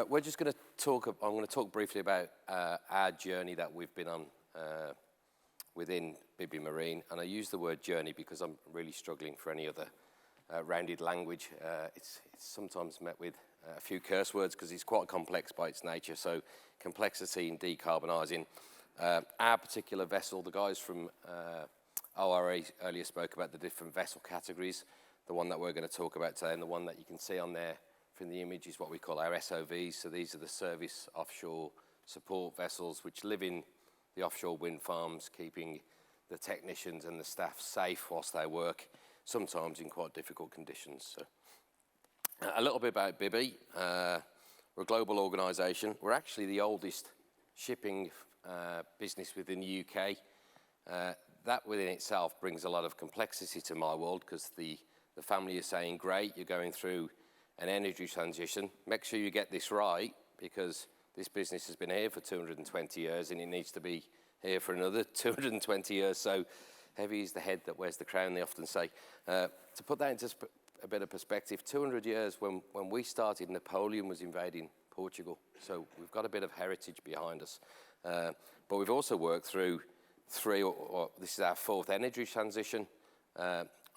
We're just going to talk, I'm going to talk briefly about our journey that we've been on within Bibby Marine. And I use the word journey because I'm really struggling for any other rounded language. It's sometimes met with a few curse words because it's quite complex by its nature. So complexity in decarbonising. Our particular vessel, the guys from ORE earlier spoke about the different vessel categories. The one that we're going to talk about today and the one that you can see on there from the image is what we call our SOVs. So these are the service offshore support vessels which live in the offshore wind farms, keeping the technicians and the staff safe whilst they work, sometimes in quite difficult conditions. So, a little bit about Bibby. We're a global organisation. We're actually the oldest shipping business within the UK. That within itself brings a lot of complexity to my world because the family is saying, great, you're going through an energy transition. Make sure you get this right because this business has been here for 220 years and it needs to be here for another 220 years. So heavy is the head that wears the crown, they often say. To put that into a bit of perspective, 200 years when we started, Napoleon was invading Portugal. So we've got a bit of heritage behind us. But we've also worked through this is our fourth energy transition.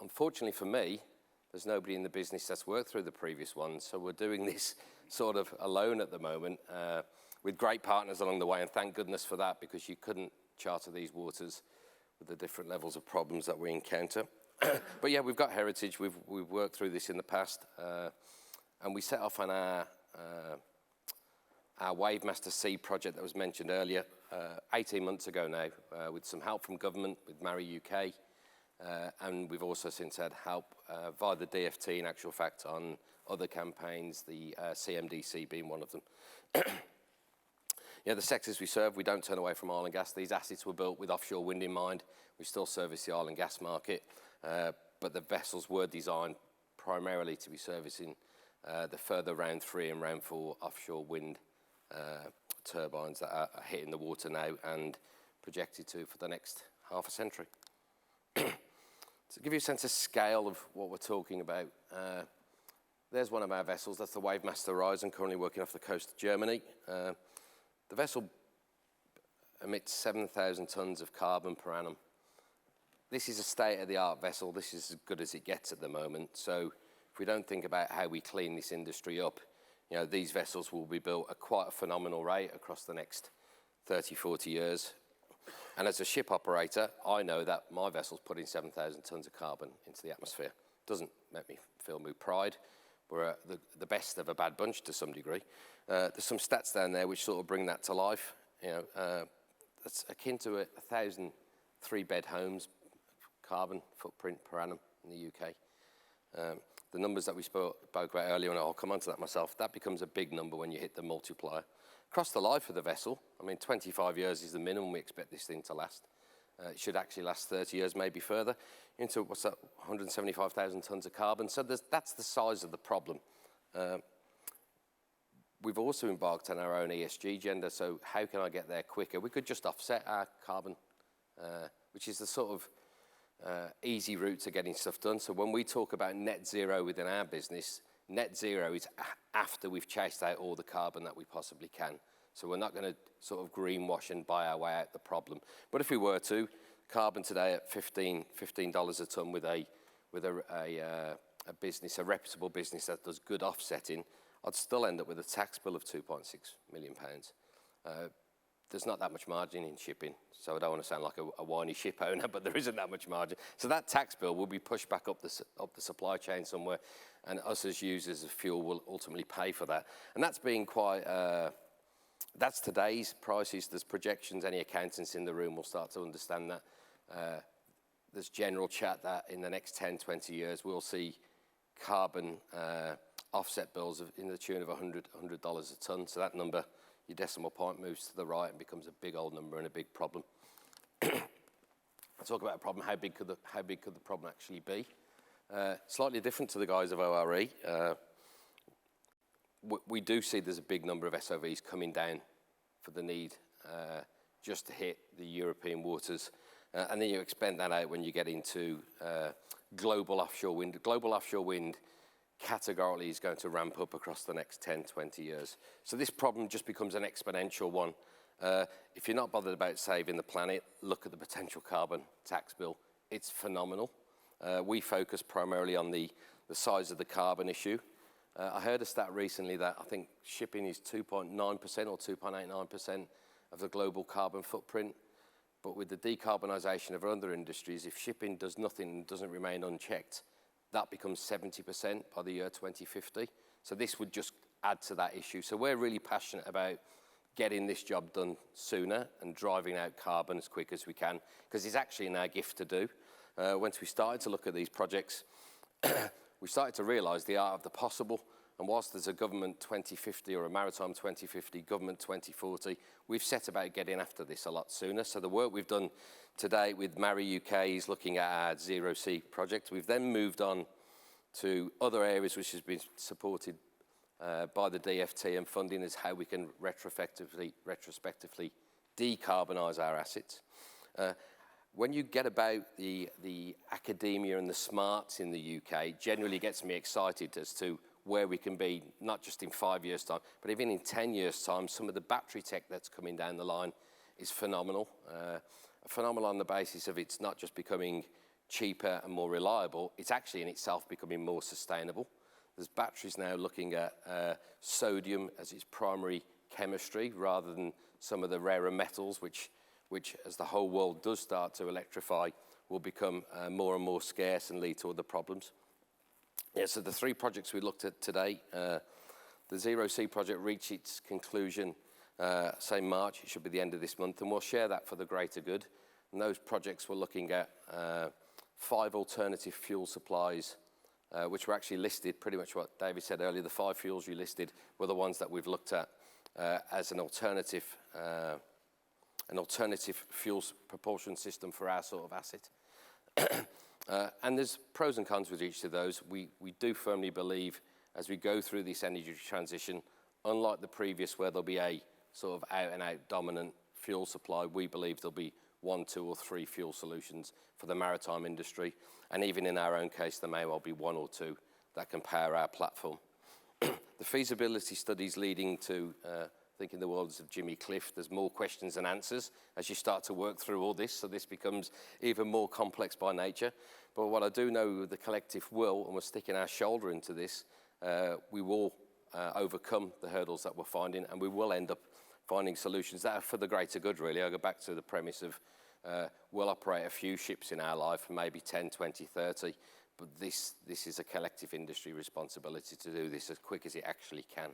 Unfortunately for me, there's nobody in the business that's worked through the previous one, so we're doing this sort of alone at the moment with great partners along the way, and thank goodness for that because you couldn't charter these waters with the different levels of problems that we encounter. But yeah, we've got heritage, we've worked through this in the past, and we set off on our Wavemaster C project that was mentioned earlier 18 months ago now with some help from government, with Marry UK. And we've also since had help via the DFT, in actual fact, on other campaigns, the CMDC being one of them. Yeah, the sectors we serve, we don't turn away from oil and gas. These assets were built with offshore wind in mind. We still service the oil and gas market, but the vessels were designed primarily to be servicing the further round 3 and round 4 offshore wind turbines that are hitting the water now and projected to for the next half a century. To give you a sense of scale of what we're talking about, there's one of our vessels. That's the Wavemaster Horizon, currently working off the coast of Germany. The vessel emits 7,000 tonnes of carbon per annum. This is a state-of-the-art vessel. This is as good as it gets at the moment. So if we don't think about how we clean this industry up, you know, these vessels will be built at quite a phenomenal rate across the next 30, 40 years. And as a ship operator, I know that my vessel's putting 7,000 tonnes of carbon into the atmosphere. Doesn't make me feel with pride. We're the best of a bad bunch to some degree. There's some stats down there which sort of bring that to life. You know, that's akin to 1,000 3-bed homes carbon footprint per annum in the UK. The numbers that we spoke about earlier, and I'll come on to that myself, that becomes a big number when you hit the multiplier. Across the life of the vessel, I mean, 25 years is the minimum we expect this thing to last. It should actually last 30 years, maybe further, into, what's that, 175,000 tonnes of carbon. So that's the size of the problem. We've also embarked on our own ESG agenda, so how can I get there quicker? We could just offset our carbon, which is the sort of easy route to getting stuff done. So when we talk about net zero within our business, net zero is after we've chased out all the carbon that we possibly can. So we're not going to sort of greenwash and buy our way out the problem. But if we were to, carbon today at $15 a tonne with a business, a reputable business that does good offsetting, I'd still end up with a tax bill of £2.6 million. There's not that much margin in shipping, so I don't want to sound like a whiny ship owner, but there isn't that much margin. So that tax bill will be pushed back up the supply chain somewhere, and us as users of fuel will ultimately pay for that. And that's being quite, that's today's prices. There's projections, any accountants in the room will start to understand that. There's general chat that in the next 10, 20 years, we'll see carbon offset bills in the tune of $100 a tonne. So that number, your decimal point moves to the right and becomes a big old number and a big problem. I'll talk about a problem, how big could the problem actually be? Slightly different to the guys of ORE. We do see there's a big number of SOVs coming down for the need just to hit the European waters. And then you expand that out when you get into global offshore wind. Global offshore wind categorically is going to ramp up across the next 10, 20 years. So this problem just becomes an exponential one. If you're not bothered about saving the planet, look at the potential carbon tax bill. It's phenomenal. We focus primarily on the size of the carbon issue. I heard a stat recently that I think shipping is 2.9% or 2.89% of the global carbon footprint. But with the decarbonisation of other industries, if shipping does nothing and doesn't remain unchecked, that becomes 70% by the year 2050. So this would just add to that issue. So we're really passionate about getting this job done sooner and driving out carbon as quick as we can, because it's actually in our gift to do. Once we started to look at these projects, we started to realise the art of the possible. And whilst there's a government 2050 or a maritime 2050, government 2040, we've set about getting after this a lot sooner. So the work we've done today with Marry UK is looking at our Zero C project. We've then moved on to other areas which has been supported by the DFT, and funding is how we can retrospectively decarbonise our assets. When you get about the academia and the smarts in the UK, generally gets me excited as to where we can be, not just in 5 years' time, but even in 10 years' time. Some of the battery tech that's coming down the line is phenomenal. Phenomenal on the basis of it's not just becoming cheaper and more reliable, it's actually in itself becoming more sustainable. There's batteries now looking at sodium as its primary chemistry rather than some of the rarer metals, which as the whole world does start to electrify, will become more and more scarce and lead to other problems. Yeah, so the three projects we looked at today, the Zero C project reached its conclusion, say March, it should be the end of this month, and we'll share that for the greater good. And those projects were looking at 5 alternative fuel supplies, which were actually listed, pretty much what David said earlier. The 5 fuels you listed were the ones that we've looked at as an alternative fuels propulsion system for our sort of asset. And there's pros and cons with each of those. We do firmly believe as we go through this energy transition, unlike the previous where there'll be a sort of out-and-out dominant fuel supply, we believe there'll be 1, 2 or 3 fuel solutions for the maritime industry. And even in our own case, there may well be 1 or 2 that can power our platform. The feasibility studies leading to, I think in the words of Jimmy Cliff, there's more questions than answers as you start to work through all this, so this becomes even more complex by nature. But what I do know, the collective will, and we're sticking our shoulder into this, we will overcome the hurdles that we're finding, and we will end up finding solutions that are for the greater good, really. I go back to the premise of we'll operate a few ships in our life, maybe 10, 20, 30, but this is a collective industry responsibility to do this as quick as it actually can.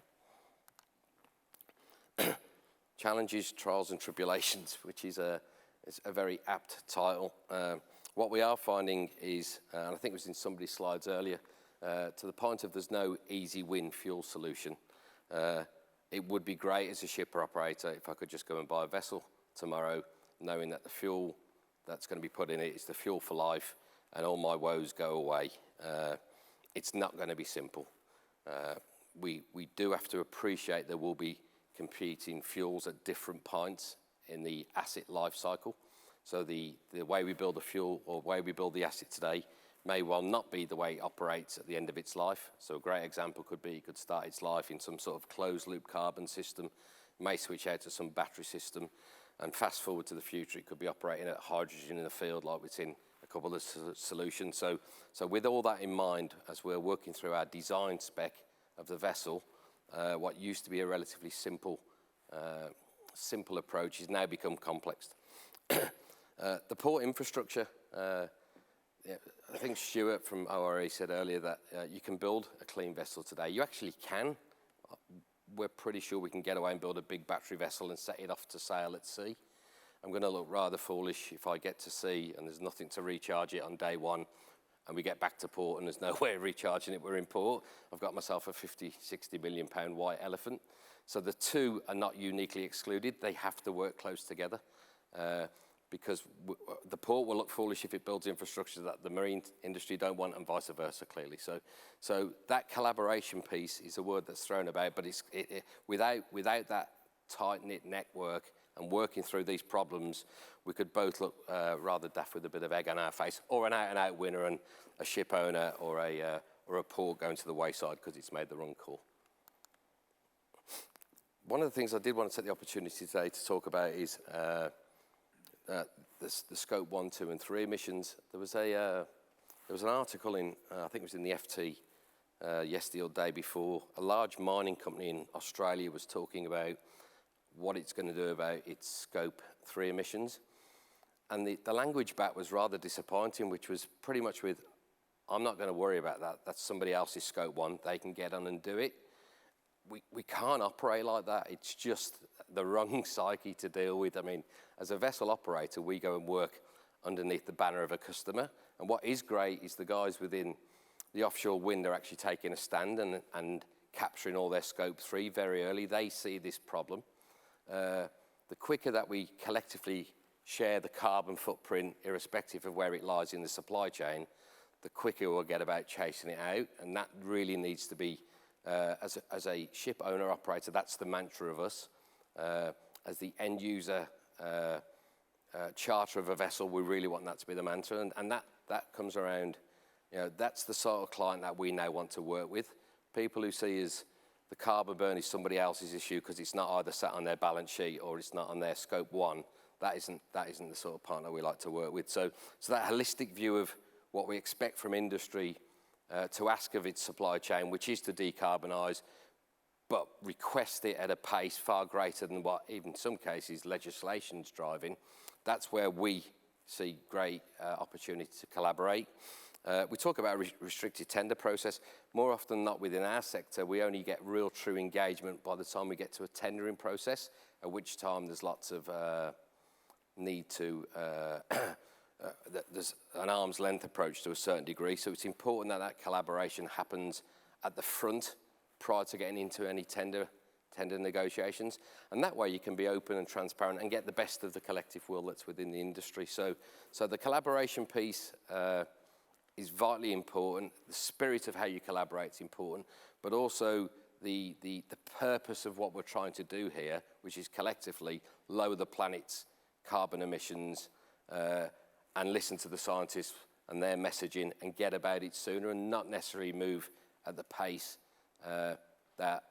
Challenges, trials and tribulations, which is a very apt title. What we are finding is, and I think it was in somebody's slides earlier, to the point of there's no easy win fuel solution. It would be great as a shipper operator if I could just go and buy a vessel tomorrow, knowing that the fuel that's going to be put in it is the fuel for life and all my woes go away. It's not going to be simple. We do have to appreciate there will be competing fuels at different points in the asset life cycle. So the way we build the fuel or way we build the asset today may well not be the way it operates at the end of its life. So a great example could be it could start its life in some sort of closed loop carbon system, may switch out to some battery system, and fast forward to the future, it could be operating at hydrogen in the field like it's in a couple of solutions. So with all that in mind, as we're working through our design spec of the vessel, what used to be a relatively simple approach has now become complex. The port infrastructure, I think Stuart from ORE said earlier that you can build a clean vessel today. You actually can. We're pretty sure we can get away and build a big battery vessel and set it off to sail at sea. I'm going to look rather foolish if I get to sea and there's nothing to recharge it on day one and we get back to port and there's no way of recharging it, we're in port. I've got myself a 50, 60 million pound white elephant. So the two are not uniquely excluded. They have to work close together because the port will look foolish if it builds infrastructure that the marine industry don't want and vice versa, clearly. So that collaboration piece is a word that's thrown about, but without that tight-knit network and working through these problems, we could both look rather daft with a bit of egg on our face, or an out-and-out winner and a ship owner or a port going to the wayside because it's made the wrong call. One of the things I did want to take the opportunity today to talk about is the scope 1, 2, and 3 emissions. There was an article in, I think it was in the FT yesterday or the day before. A large mining company in Australia was talking about what it's going to do about its scope 3 emissions. And the language back was rather disappointing, which was pretty much with, I'm not going to worry about that. That's somebody else's scope 1. They can get on and do it. We can't operate like that. It's just the wrong psyche to deal with. I mean, as a vessel operator, we go and work underneath the banner of a customer. And what is great is the guys within the offshore wind are actually taking a stand and capturing all their scope 3 very early. They see this problem. The quicker that we collectively share the carbon footprint, irrespective of where it lies in the supply chain, the quicker we'll get about chasing it out. And that really needs to be, as a ship owner operator, that's the mantra of us. As the end user charter of a vessel, we really want that to be the mantra. And that comes around, that's the sort of client that we now want to work with. People who see as the carbon burn is somebody else's issue because it's not either sat on their balance sheet or it's not on their scope 1. That isn't the sort of partner we like to work with. So that holistic view of what we expect from industry to ask of its supply chain, which is to decarbonise, but request it at a pace far greater than what, even in some cases, legislation's driving. That's where we see great opportunity to collaborate. We talk about a restricted tender process. More often than not within our sector, we only get real true engagement by the time we get to a tendering process, at which time there's lots of need to, there's an arm's length approach to a certain degree. So it's important that collaboration happens at the front prior to getting into any tender negotiations. And that way you can be open and transparent and get the best of the collective will that's within the industry. So the collaboration piece is vitally important. The spirit of how you collaborate is important, but also the purpose of what we're trying to do here, which is collectively lower the planet's carbon emissions and listen to the scientists and their messaging and get about it sooner and not necessarily move at the pace that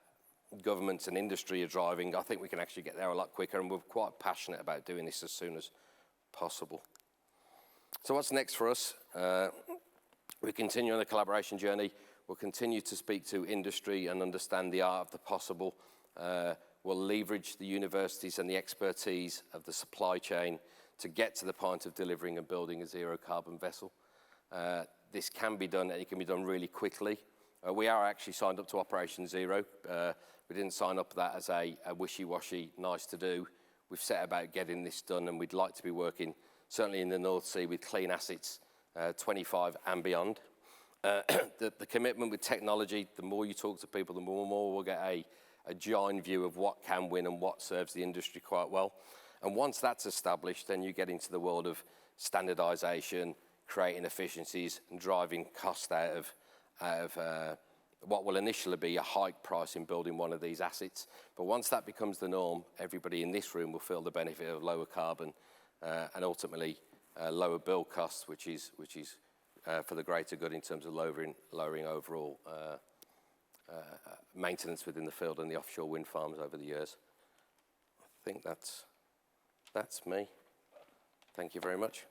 governments and industry are driving. I think we can actually get there a lot quicker, and we're quite passionate about doing this as soon as possible. So what's next for us? We continue on the collaboration journey. We'll continue to speak to industry and understand the art of the possible. We'll leverage the universities and the expertise of the supply chain to get to the point of delivering and building a zero carbon vessel. This can be done, and it can be done really quickly. We are actually signed up to Operation Zero. We didn't sign up to that as a wishy-washy, nice to do. We've set about getting this done, and we'd like to be working, certainly in the North Sea, with clean assets, 25 and beyond. The commitment with technology, the more you talk to people, the more we'll get a joint view of what can win and what serves the industry quite well. And once that's established, then you get into the world of standardisation, creating efficiencies, and driving cost out of what will initially be a hike price in building one of these assets. But once that becomes the norm, everybody in this room will feel the benefit of lower carbon and ultimately lower build costs, which is for the greater good in terms of lowering overall maintenance within the field and the offshore wind farms over the years. I think that's me. Thank you very much.